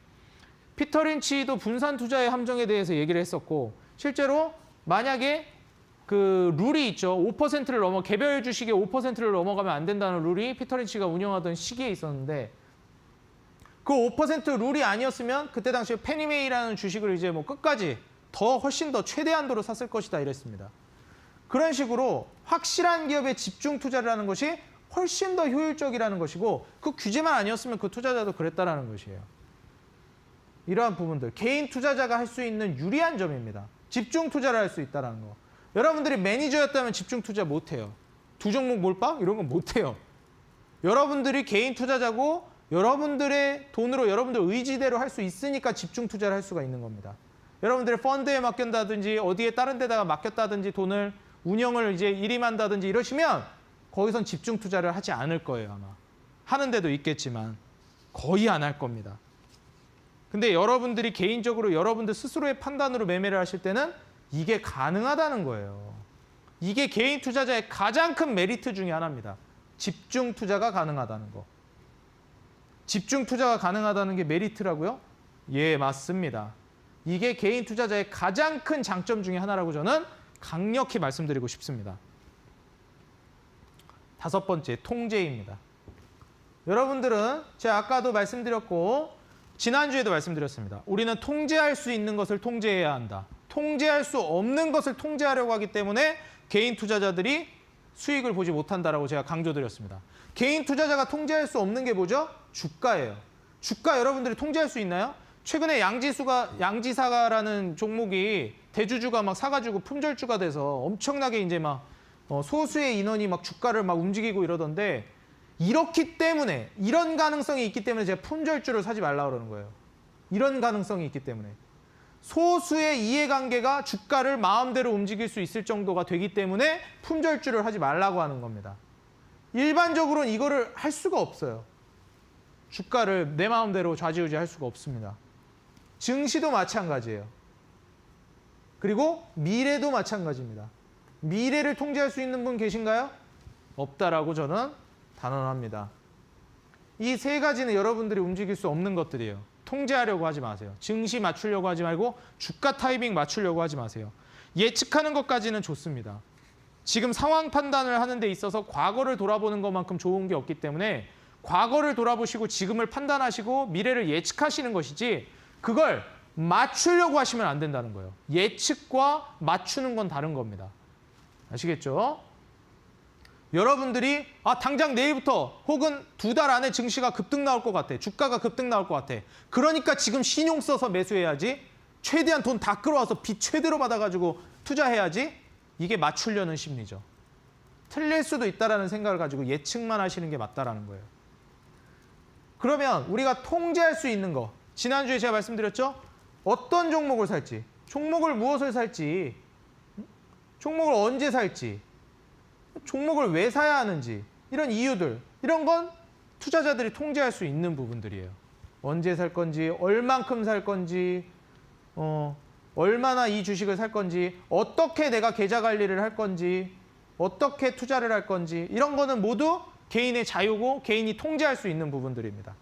피터 린치도 분산 투자의 함정에 대해서 얘기를 했었고 실제로 만약에 그 룰이 있죠. 5%를 개별 주식의 5%를 넘어가면 안 된다는 룰이 피터 린치가 운영하던 시기에 있었는데 그 5% 룰이 아니었으면 그때 당시에 페니메이라는 주식을 이제 뭐 끝까지 훨씬 더 최대한도로 샀을 것이다 이랬습니다. 그런 식으로 확실한 기업에 집중 투자를 하는 것이 훨씬 더 효율적이라는 것이고 그 규제만 아니었으면 그 투자자도 그랬다라는 것이에요. 이러한 부분들 개인 투자자가 할 수 있는 유리한 점입니다. 집중 투자를 할 수 있다는 거. 여러분들이 매니저였다면 집중 투자 못해요. 두 종목 몰빵? 이런 건 못해요. 여러분들이 개인 투자자고 여러분들의 돈으로 여러분들 의지대로 할 수 있으니까 집중 투자를 할 수가 있는 겁니다. 여러분들의 펀드에 맡긴다든지 어디에 다른 데다가 맡겼다든지 돈을 운영을 이제 일임한다든지 이러시면 거기선 집중 투자를 하지 않을 거예요, 아마. 하는 데도 있겠지만 거의 안 할 겁니다. 근데 여러분들이 개인적으로 여러분들 스스로의 판단으로 매매를 하실 때는 이게 가능하다는 거예요. 이게 개인 투자자의 가장 큰 메리트 중에 하나입니다. 집중 투자가 가능하다는 거. 집중 투자가 가능하다는 게 메리트라고요? 예, 맞습니다. 이게 개인 투자자의 가장 큰 장점 중에 하나라고 저는 강력히 말씀드리고 싶습니다. 다섯 번째, 통제입니다. 여러분들은 제가 아까도 말씀드렸고 지난주에도 말씀드렸습니다. 우리는 통제할 수 있는 것을 통제해야 한다. 통제할 수 없는 것을 통제하려고 하기 때문에 개인 투자자들이 수익을 보지 못한다라고 제가 강조드렸습니다. 개인 투자자가 통제할 수 없는 게 뭐죠? 주가예요. 주가 여러분들이 통제할 수 있나요? 최근에 양지사가라는 종목이 대주주가 막 사가지고 품절주가 돼서 엄청나게 이제 막 소수의 인원이 막 주가를 막 움직이고 이러던데 이렇기 때문에 이런 가능성이 있기 때문에 제가 품절주를 사지 말라 그러는 거예요. 이런 가능성이 있기 때문에 소수의 이해관계가 주가를 마음대로 움직일 수 있을 정도가 되기 때문에 품절주를 하지 말라고 하는 겁니다. 일반적으로는 이거를 할 수가 없어요. 주가를 내 마음대로 좌지우지할 수가 없습니다. 증시도 마찬가지예요. 그리고 미래도 마찬가지입니다. 미래를 통제할 수 있는 분 계신가요? 없다라고 저는 단언합니다. 이 세 가지는 여러분들이 움직일 수 없는 것들이에요. 통제하려고 하지 마세요. 증시 맞추려고 하지 말고 주가 타이밍 맞추려고 하지 마세요. 예측하는 것까지는 좋습니다. 지금 상황 판단을 하는 데 있어서 과거를 돌아보는 것만큼 좋은 게 없기 때문에 과거를 돌아보시고 지금을 판단하시고 미래를 예측하시는 것이지 그걸 맞추려고 하시면 안 된다는 거예요. 예측과 맞추는 건 다른 겁니다. 아시겠죠? 여러분들이 당장 내일부터 혹은 두 달 안에 증시가 급등 나올 것 같아. 주가가 급등 나올 것 같아. 그러니까 지금 신용 써서 매수해야지. 최대한 돈 다 끌어와서 빚 최대로 받아가지고 투자해야지. 이게 맞추려는 심리죠. 틀릴 수도 있다라는 생각을 가지고 예측만 하시는 게 맞다라는 거예요. 그러면 우리가 통제할 수 있는 거. 지난주에 제가 말씀드렸죠? 어떤 종목을 살지, 종목을 무엇을 살지, 종목을 언제 살지, 종목을 왜 사야 하는지 이런 이유들, 이런 건 투자자들이 통제할 수 있는 부분들이에요. 언제 살 건지, 얼만큼 살 건지, 얼마나 이 주식을 살 건지, 어떻게 내가 계좌 관리를 할 건지, 어떻게 투자를 할 건지 이런 거는 모두 개인의 자유고 개인이 통제할 수 있는 부분들입니다.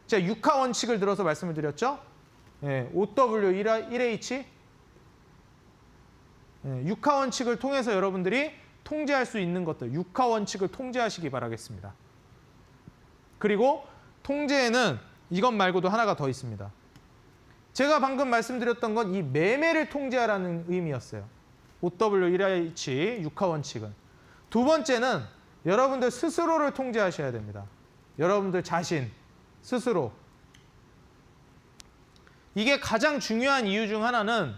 제가 6하 원칙을 들어서 말씀을 드렸죠. OW1H 6하 원칙을 통해서 여러분들이 통제할 수 있는 것들, 6하 원칙을 통제하시기 바라겠습니다. 그리고 통제에는 이것 말고도 하나가 더 있습니다. 제가 방금 말씀드렸던 건 이 매매를 통제하라는 의미였어요. OW1H 6하 원칙은. 두 번째는 여러분들 스스로를 통제하셔야 됩니다. 여러분들 자신, 스스로. 이게 가장 중요한 이유 중 하나는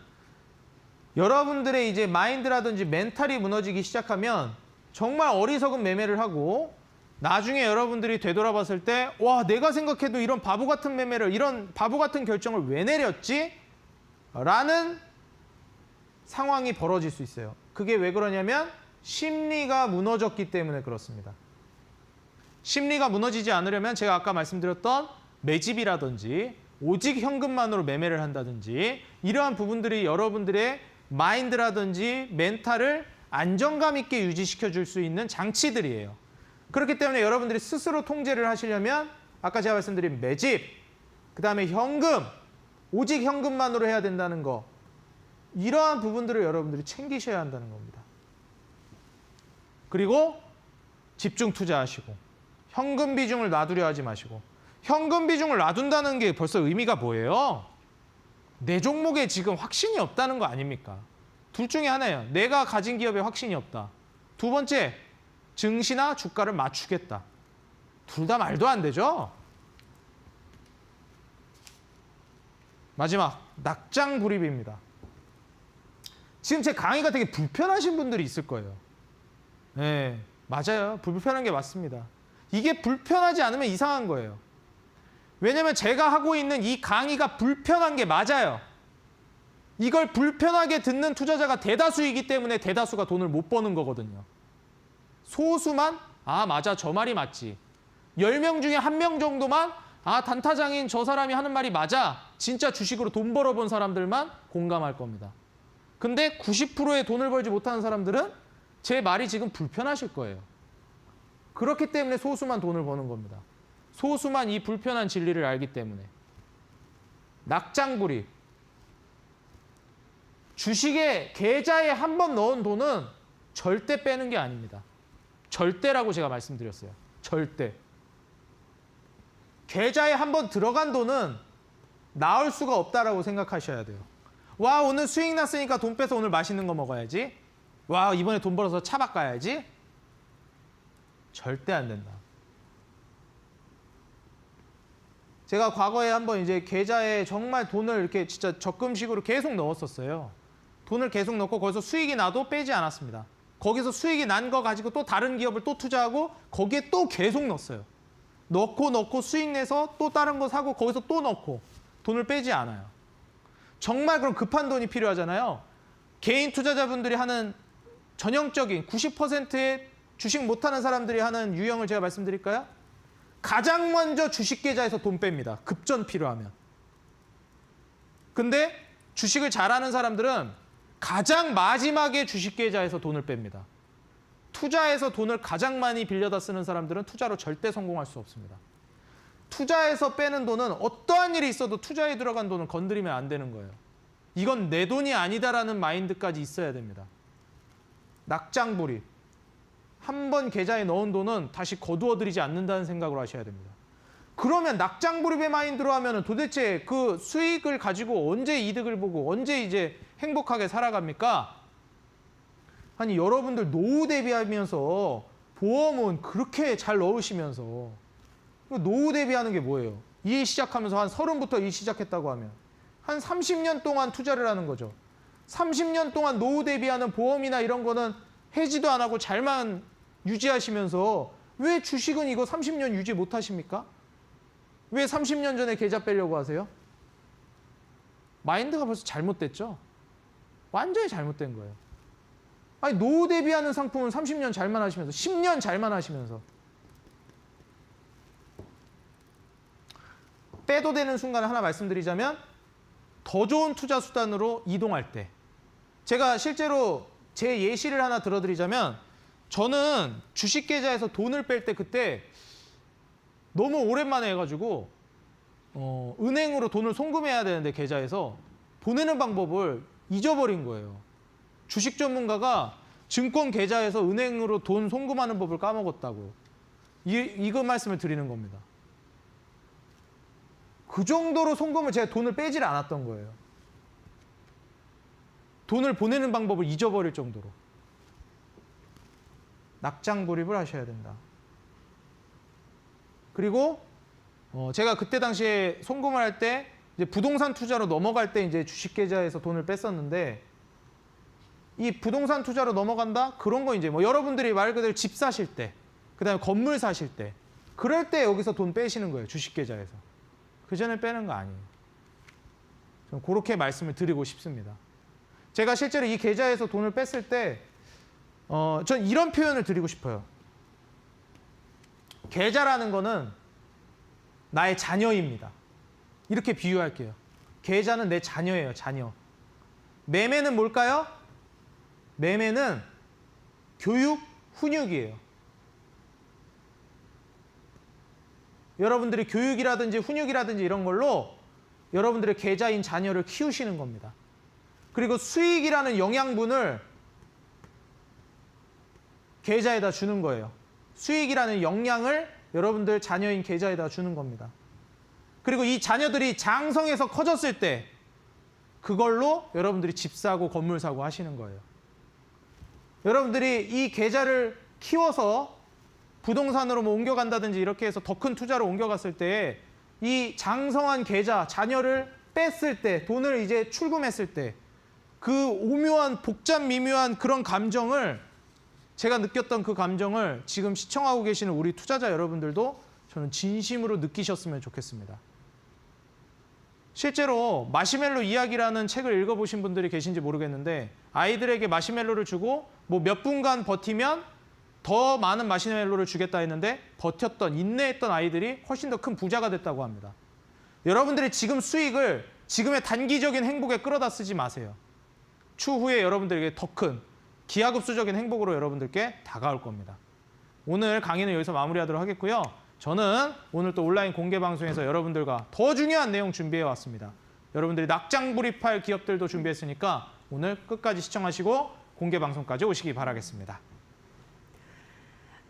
여러분들의 이제 마인드라든지 멘탈이 무너지기 시작하면 정말 어리석은 매매를 하고 나중에 여러분들이 되돌아봤을 때 와, 내가 생각해도 이런 바보 같은 매매를, 이런 바보 같은 결정을 왜 내렸지? 라는 상황이 벌어질 수 있어요. 그게 왜 그러냐면 심리가 무너졌기 때문에 그렇습니다. 심리가 무너지지 않으려면 제가 아까 말씀드렸던 매집이라든지 오직 현금만으로 매매를 한다든지 이러한 부분들이 여러분들의 마인드라든지 멘탈을 안정감 있게 유지시켜 줄 수 있는 장치들이에요. 그렇기 때문에 여러분들이 스스로 통제를 하시려면 아까 제가 말씀드린 매집, 그 다음에 현금, 오직 현금만으로 해야 된다는 거, 이러한 부분들을 여러분들이 챙기셔야 한다는 겁니다. 그리고 집중 투자하시고 현금 비중을 놔두려 하지 마시고, 현금 비중을 놔둔다는 게 벌써 의미가 뭐예요? 내 종목에 지금 확신이 없다는 거 아닙니까? 둘 중에 하나예요. 내가 가진 기업에 확신이 없다. 두 번째, 증시나 주가를 맞추겠다. 둘 다 말도 안 되죠? 마지막, 낙장불입입니다. 지금 제 강의가 되게 불편하신 분들이 있을 거예요. 네, 맞아요. 불편한 게 맞습니다. 이게 불편하지 않으면 이상한 거예요. 왜냐면 제가 하고 있는 이 강의가 불편한 게 맞아요. 이걸 불편하게 듣는 투자자가 대다수이기 때문에 대다수가 돈을 못 버는 거거든요. 소수만 아 맞아 저 말이 맞지. 10명 중에 1명 정도만 아 단타장인 저 사람이 하는 말이 맞아. 진짜 주식으로 돈 벌어본 사람들만 공감할 겁니다. 근데 90%의 돈을 벌지 못하는 사람들은 제 말이 지금 불편하실 거예요. 그렇기 때문에 소수만 돈을 버는 겁니다. 소수만 이 불편한 진리를 알기 때문에. 낙장불입. 주식에 계좌에 한 번 넣은 돈은 절대 빼는 게 아닙니다. 절대라고 제가 말씀드렸어요. 절대. 계좌에 한 번 들어간 돈은 나올 수가 없다라고 생각하셔야 돼요. 와 오늘 수익 났으니까 돈 빼서 오늘 맛있는 거 먹어야지. 와 이번에 돈 벌어서 차 바꿔야지. 절대 안 된다. 제가 과거에 한번 이제 계좌에 정말 돈을 이렇게 진짜 적금식으로 계속 넣었었어요. 돈을 계속 넣고 거기서 수익이 나도 빼지 않았습니다. 거기서 수익이 난 거 가지고 또 다른 기업을 또 투자하고 거기에 또 계속 넣었어요. 넣고 수익 내서 또 다른 거 사고 거기서 또 넣고 돈을 빼지 않아요. 정말 그럼 급한 돈이 필요하잖아요. 개인 투자자분들이 하는 전형적인 90%의 주식 못하는 사람들이 하는 유형을 제가 말씀드릴까요? 가장 먼저 주식 계좌에서 돈 뺍니다. 급전 필요하면. 근데 주식을 잘하는 사람들은 가장 마지막에 주식 계좌에서 돈을 뺍니다. 투자해서 돈을 가장 많이 빌려다 쓰는 사람들은 투자로 절대 성공할 수 없습니다. 투자해서 빼는 돈은 어떠한 일이 있어도 투자에 들어간 돈을 건드리면 안 되는 거예요. 이건 내 돈이 아니다라는 마인드까지 있어야 됩니다. 낙장불입. 한 번 계좌에 넣은 돈은 다시 거두어들이지 않는다는 생각으로 하셔야 됩니다. 그러면 낙장불입의 마인드로 하면 도대체 그 수익을 가지고 언제 이득을 보고 언제 이제 행복하게 살아갑니까? 아니 여러분들 노후 대비하면서 보험은 그렇게 잘 넣으시면서 노후 대비하는 게 뭐예요? 일 시작하면서 한 30부터 일 시작했다고 하면 한 30년 동안 투자를 하는 거죠. 30년 동안 노후 대비하는 보험이나 이런 거는 해지도 안 하고 잘만 유지하시면서 왜 주식은 이거 30년 유지 못 하십니까? 왜 30년 전에 계좌 빼려고 하세요? 마인드가 벌써 잘못됐죠? 완전히 잘못된 거예요. 아니 노후 대비하는 상품은 30년 잘만 하시면서 10년 잘만 하시면서 빼도 되는 순간을 하나 말씀드리자면 더 좋은 투자 수단으로 이동할 때 제가 실제로 제 예시를 하나 들어드리자면 저는 주식 계좌에서 돈을 뺄 때 그때 너무 오랜만에 해가지고 은행으로 돈을 송금해야 되는데 계좌에서 보내는 방법을 잊어버린 거예요. 주식 전문가가 증권 계좌에서 은행으로 돈 송금하는 법을 까먹었다고. 이거 말씀을 드리는 겁니다. 그 정도로 송금을 제가 돈을 빼질 않았던 거예요. 돈을 보내는 방법을 잊어버릴 정도로. 낙장불입을 하셔야 된다. 그리고 제가 그때 당시에 송금을 할 때 이제 부동산 투자로 넘어갈 때 이제 주식 계좌에서 돈을 뺐었는데 이 부동산 투자로 넘어간다? 그런 거 이제 뭐 여러분들이 말 그대로 집 사실 때, 그다음에 건물 사실 때, 그럴 때 여기서 돈 빼시는 거예요. 주식 계좌에서. 그 전에 빼는 거 아니에요. 저는 그렇게 말씀을 드리고 싶습니다. 제가 실제로 이 계좌에서 돈을 뺐을 때, 전 이런 표현을 드리고 싶어요. 계좌라는 거는 나의 자녀입니다. 이렇게 비유할게요. 계좌는 내 자녀예요, 자녀. 매매는 뭘까요? 매매는 교육, 훈육이에요. 여러분들이 교육이라든지 훈육이라든지 이런 걸로 여러분들의 계좌인 자녀를 키우시는 겁니다. 그리고 수익이라는 영양분을 계좌에다 주는 거예요. 수익이라는 영양을 여러분들 자녀인 계좌에다 주는 겁니다. 그리고 이 자녀들이 장성해서 커졌을 때 그걸로 여러분들이 집 사고 건물 사고 하시는 거예요. 여러분들이 이 계좌를 키워서 부동산으로 뭐 옮겨간다든지 이렇게 해서 더 큰 투자로 옮겨갔을 때 이 장성한 계좌, 자녀를 뺐을 때, 돈을 이제 출금했을 때 그 오묘한 복잡 미묘한 그런 감정을 제가 느꼈던 그 감정을 지금 시청하고 계시는 우리 투자자 여러분들도 저는 진심으로 느끼셨으면 좋겠습니다. 실제로 마시멜로 이야기라는 책을 읽어보신 분들이 계신지 모르겠는데 아이들에게 마시멜로를 주고 뭐 몇 분간 버티면 더 많은 마시멜로를 주겠다 했는데 버텼던, 인내했던 아이들이 훨씬 더 큰 부자가 됐다고 합니다. 여러분들의 지금 수익을 지금의 단기적인 행복에 끌어다 쓰지 마세요. 추후에 여러분들에게 더 큰 기하급수적인 행복으로 여러분들께 다가올 겁니다. 오늘 강의는 여기서 마무리하도록 하겠고요. 저는 오늘 또 온라인 공개 방송에서 여러분들과 더 중요한 내용 준비해 왔습니다. 여러분들이 낙장불입할 기업들도 준비했으니까 오늘 끝까지 시청하시고 공개 방송까지 오시기 바라겠습니다.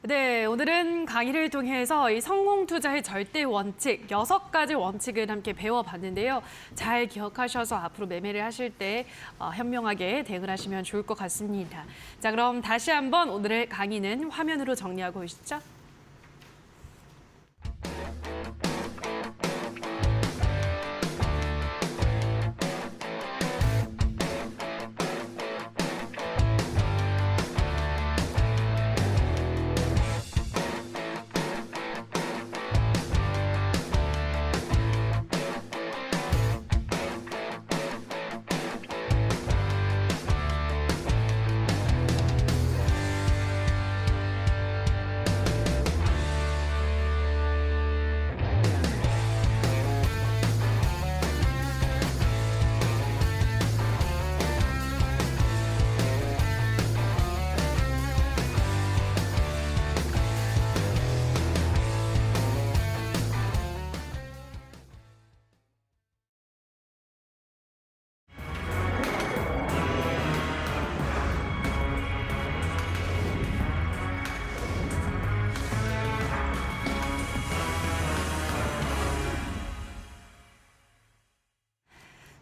네, 오늘은 강의를 통해서 이 성공 투자의 절대 원칙, 6가지 원칙을 함께 배워봤는데요. 잘 기억하셔서 앞으로 매매를 하실 때 현명하게 대응을 하시면 좋을 것 같습니다. 자, 그럼 다시 한번 오늘의 강의는 화면으로 정리하고 오시죠.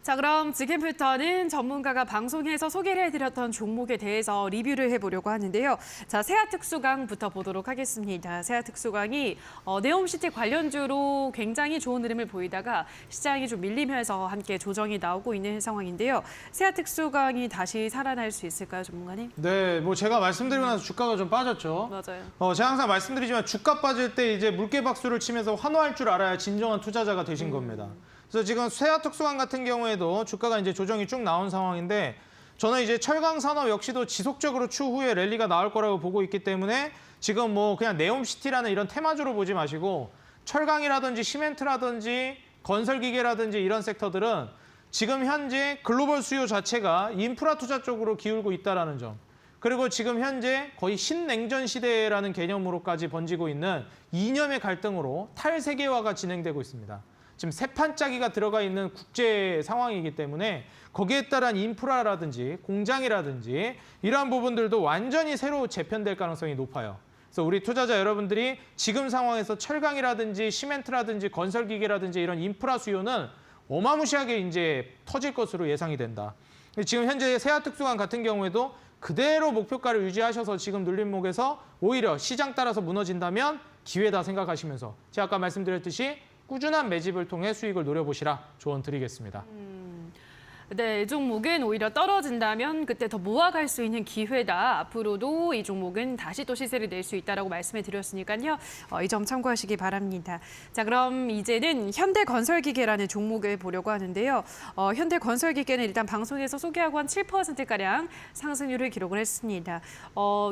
자, 그럼 지금부터는 전문가가 방송에서 소개를 해드렸던 종목에 대해서 리뷰를 해보려고 하는데요. 자, 세아특수강부터 보도록 하겠습니다. 세아특수강이 네옴시티 관련주로 굉장히 좋은 흐름을 보이다가 시장이 좀 밀리면서 함께 조정이 나오고 있는 상황인데요. 세아특수강이 다시 살아날 수 있을까요, 전문가님? 네, 뭐 제가 말씀드리고 나서 주가가 좀 빠졌죠. 맞아요. 제가 항상 말씀드리지만 주가 빠질 때 이제 물개박수를 치면서 환호할 줄 알아야 진정한 투자자가 되신 겁니다. 그래서 지금 세아특수강 같은 경우에도 주가가 이제 조정이 쭉 나온 상황인데 저는 이제 철강 산업 역시도 지속적으로 추후에 랠리가 나올 거라고 보고 있기 때문에 지금 뭐 그냥 네옴시티라는 이런 테마주로 보지 마시고 철강이라든지 시멘트라든지 건설기계라든지 이런 섹터들은 지금 현재 글로벌 수요 자체가 인프라 투자 쪽으로 기울고 있다는 점. 그리고 지금 현재 거의 신냉전 시대라는 개념으로까지 번지고 있는 이념의 갈등으로 탈세계화가 진행되고 있습니다. 지금 세 판짜기가 들어가 있는 국제 상황이기 때문에 거기에 따른 인프라라든지 공장이라든지 이러한 부분들도 완전히 새로 재편될 가능성이 높아요. 그래서 우리 투자자 여러분들이 지금 상황에서 철강이라든지 시멘트라든지 건설기계라든지 이런 인프라 수요는 어마무시하게 이제 터질 것으로 예상이 된다. 지금 현재 세아특수강 같은 경우에도 그대로 목표가를 유지하셔서 지금 눌림목에서 오히려 시장 따라서 무너진다면 기회다 생각하시면서 제가 아까 말씀드렸듯이 꾸준한 매집을 통해 수익을 노려보시라 조언 드리겠습니다. 네, 이 종목은 오히려 떨어진다면 그때 더 모아갈 수 있는 기회다. 앞으로도 이 종목은 다시 또 시세를 낼 수 있다라고 말씀을 드렸으니까요. 이 점 참고하시기 바랍니다. 자, 그럼 이제는 현대건설기계라는 종목을 보려고 하는데요. 현대건설기계는 일단 방송에서 소개하고 한 7%가량 상승률을 기록을 했습니다.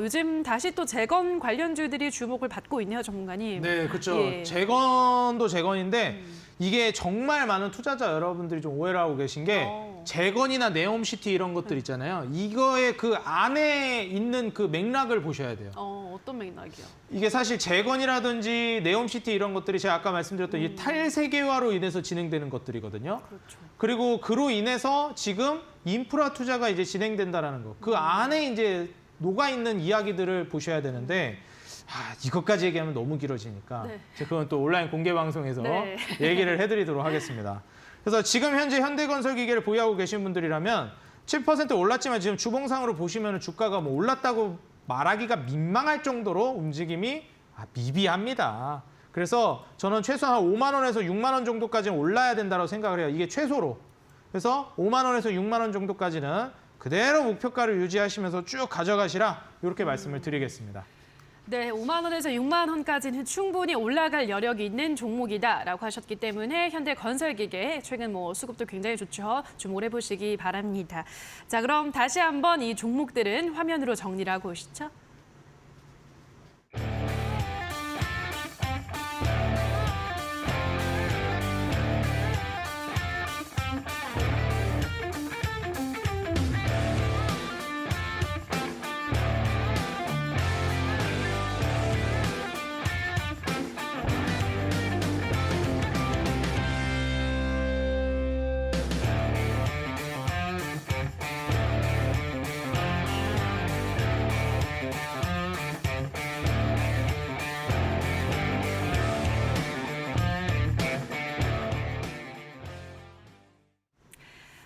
요즘 다시 또 재건 관련주들이 주목을 받고 있네요, 전문가님. 네, 그렇죠. 예. 재건도 재건인데 이게 정말 많은 투자자 여러분들이 좀 오해를 하고 계신 게 재건이나 네옴시티 이런 것들 있잖아요. 이거의 그 안에 있는 그 맥락을 보셔야 돼요. 어떤 맥락이요? 이게 사실 재건이라든지 네옴시티 이런 것들이 제가 아까 말씀드렸던 이 탈세계화로 인해서 진행되는 것들이거든요. 그렇죠. 그리고 그로 인해서 지금 인프라 투자가 이제 진행된다라는 거. 그 안에 이제 녹아있는 이야기들을 보셔야 되는데 이것까지 얘기하면 너무 길어지니까 네. 제가 그건 또 온라인 공개 방송에서 네. 얘기를 해드리도록 하겠습니다. 그래서 지금 현재 현대건설기계를 보유하고 계신 분들이라면 7% 올랐지만 지금 주봉상으로 보시면 주가가 뭐 올랐다고 말하기가 민망할 정도로 움직임이 미비합니다. 그래서 저는 최소한 한 5만 원에서 6만 원 정도까지는 올라야 된다고 생각을 해요. 이게 최소로. 그래서 5만 원에서 6만 원 정도까지는 그대로 목표가를 유지하시면서 쭉 가져가시라 이렇게 말씀을 드리겠습니다. 네, 5만 원에서 6만 원까지는 충분히 올라갈 여력이 있는 종목이다라고 하셨기 때문에 현대건설기계 최근 수급도 굉장히 좋죠. 주목을 해보시기 바랍니다. 자, 그럼 다시 한번 이 종목들은 화면으로 정리를 하고 오시죠.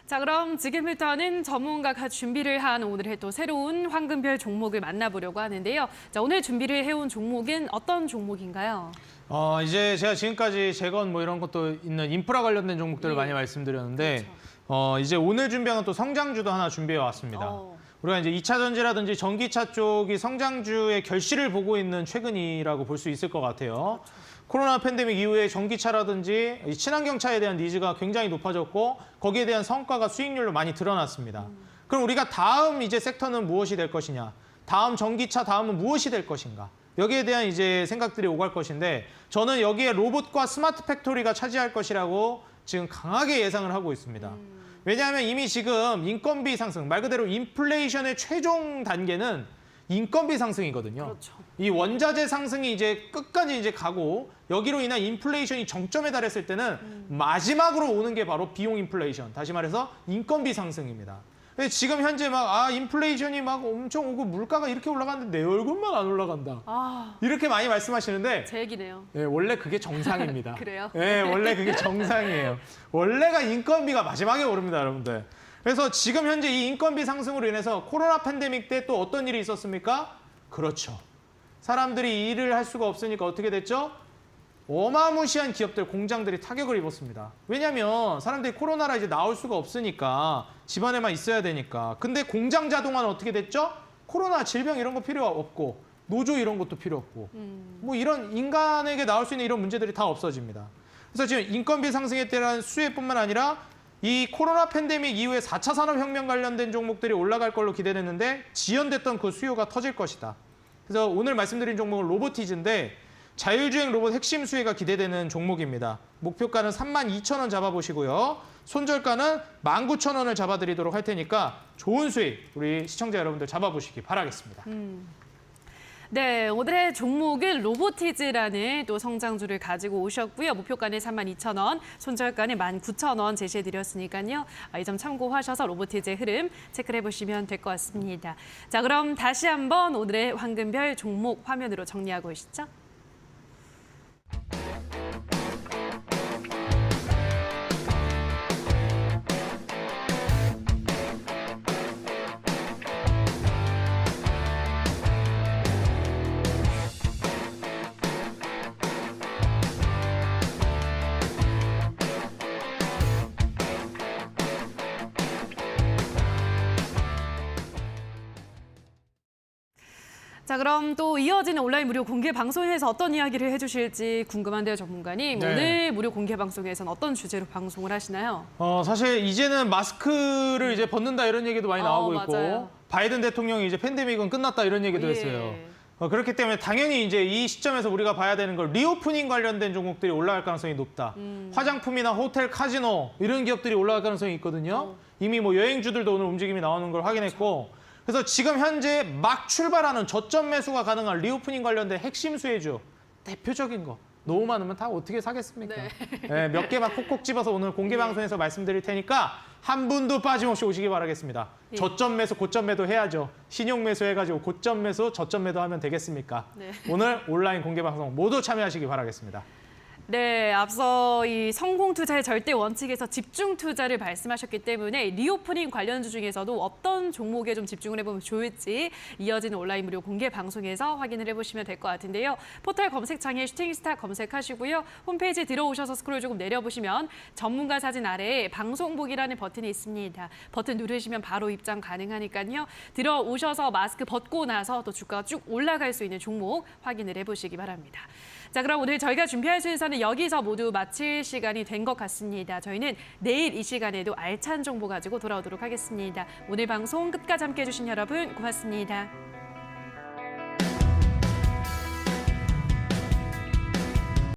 자, 그럼 지금부터는 전문가가 준비를 한 오늘의 또 새로운 황금별 종목을 만나보려고 하는데요. 자, 오늘 준비를 해온 종목은 어떤 종목인가요? 이제 제가 지금까지 재건 이런 것도 있는 인프라 관련된 종목들을 많이 말씀드렸는데 이제 오늘 준비하는 또 성장주도 하나 준비해 왔습니다. 우리가 이제 2차 전지라든지 전기차 쪽이 성장주의 결실을 보고 있는 최근이라고 볼 수 있을 것 같아요. 코로나 팬데믹 이후에 전기차라든지 친환경차에 대한 니즈가 굉장히 높아졌고 거기에 대한 성과가 수익률로 많이 드러났습니다. 그럼 우리가 다음 이제 섹터는 무엇이 될 것이냐? 다음 전기차 다음은 무엇이 될 것인가? 여기에 대한 이제 생각들이 오갈 것인데 저는 여기에 로봇과 스마트 팩토리가 차지할 것이라고 지금 강하게 예상을 하고 있습니다. 왜냐하면 이미 지금 인건비 상승, 말 그대로 인플레이션의 최종 단계는 인건비 상승이거든요. 그렇죠. 이 원자재 상승이 이제 끝까지 이제 가고 여기로 인한 인플레이션이 정점에 달했을 때는 마지막으로 오는 게 바로 비용 인플레이션, 다시 말해서 인건비 상승입니다. 근데 지금 현재 인플레이션이 엄청 오고 물가가 이렇게 올라가는데 내 얼굴만 안 올라간다. 이렇게 많이 말씀하시는데 제 얘기네요. 네, 원래 그게 정상입니다. 그래요? 네, 원래 그게 정상이에요. 원래가 인건비가 마지막에 오릅니다, 여러분들. 그래서 지금 현재 이 인건비 상승으로 인해서 코로나 팬데믹 때 또 어떤 일이 있었습니까? 그렇죠. 사람들이 일을 할 수가 없으니까 어떻게 됐죠? 어마무시한 기업들, 공장들이 타격을 입었습니다. 왜냐하면 사람들이 코로나라 이제 나올 수가 없으니까 집안에만 있어야 되니까. 근데 공장 자동화는 어떻게 됐죠? 코로나 질병 이런 거 필요 없고 노조 이런 것도 필요 없고 이런 인간에게 나올 수 있는 이런 문제들이 다 없어집니다. 그래서 지금 인건비 상승에 따른 수혜뿐만 아니라 이 코로나 팬데믹 이후에 4차 산업혁명 관련된 종목들이 올라갈 걸로 기대되는데 지연됐던 그 수요가 터질 것이다. 그래서 오늘 말씀드린 종목은 로보티즈인데 자율주행 로봇 핵심 수혜가 기대되는 종목입니다. 목표가는 32,000원 잡아보시고요. 손절가는 19,000원을 잡아드리도록 할 테니까 좋은 수익 우리 시청자 여러분들 잡아보시기 바라겠습니다. 네, 오늘의 종목은 로보티즈라는 또 성장주를 가지고 오셨고요. 목표가는 32,000원, 손절가는 19,000원 제시해드렸으니까요. 이 점 참고하셔서 로보티즈의 흐름 체크를 해보시면 될 것 같습니다. 자, 그럼 다시 한번 오늘의 황금별 종목 화면으로 정리하고 오시죠. 자, 그럼 또 이어지는 온라인 무료 공개 방송에서 어떤 이야기를 해주실지 궁금한데요, 전문가님. 네. 오늘 무료 공개 방송에서는 어떤 주제로 방송을 하시나요? 사실 이제는 마스크를 이제 벗는다 이런 얘기도 많이 나오고 있고 맞아요. 바이든 대통령이 이제 팬데믹은 끝났다 이런 얘기도 했어요. 그렇기 때문에 당연히 이제 이 시점에서 우리가 봐야 되는 걸 리오프닝 관련된 종목들이 올라갈 가능성이 높다. 화장품이나 호텔, 카지노 이런 기업들이 올라갈 가능성이 있거든요. 이미 여행주들도 오늘 움직임이 나오는 걸 확인했고 그래서 지금 현재 막 출발하는 저점 매수가 가능한 리오프닝 관련된 핵심 수혜주 대표적인 거 너무 많으면 다 어떻게 사겠습니까? 네, 몇 개만 콕콕 집어서 오늘 공개 방송에서 말씀드릴 테니까 한 분도 빠짐없이 오시기 바라겠습니다. 저점 매수, 고점 매도 해야죠. 신용 매수 해가지고 고점 매수, 저점 매도 하면 되겠습니까? 오늘 온라인 공개 방송 모두 참여하시기 바라겠습니다. 네, 앞서 이 성공 투자의 절대 원칙에서 집중 투자를 말씀하셨기 때문에 리오프닝 관련주 중에서도 어떤 종목에 좀 집중을 해보면 좋을지 이어지는 온라인 무료 공개 방송에서 확인을 해보시면 될 것 같은데요. 포털 검색창에 슈팅스타 검색하시고요. 홈페이지 들어오셔서 스크롤 조금 내려보시면 전문가 사진 아래에 방송 보기라는 버튼이 있습니다. 버튼 누르시면 바로 입장 가능하니까요. 들어오셔서 마스크 벗고 나서 또 주가가 쭉 올라갈 수 있는 종목 확인을 해보시기 바랍니다. 자, 그럼 오늘 저희가 준비할 순서는 여기서 모두 마칠 시간이 된 것 같습니다. 저희는 내일 이 시간에도 알찬 정보 가지고 돌아오도록 하겠습니다. 오늘 방송 끝까지 함께해 주신 여러분 고맙습니다.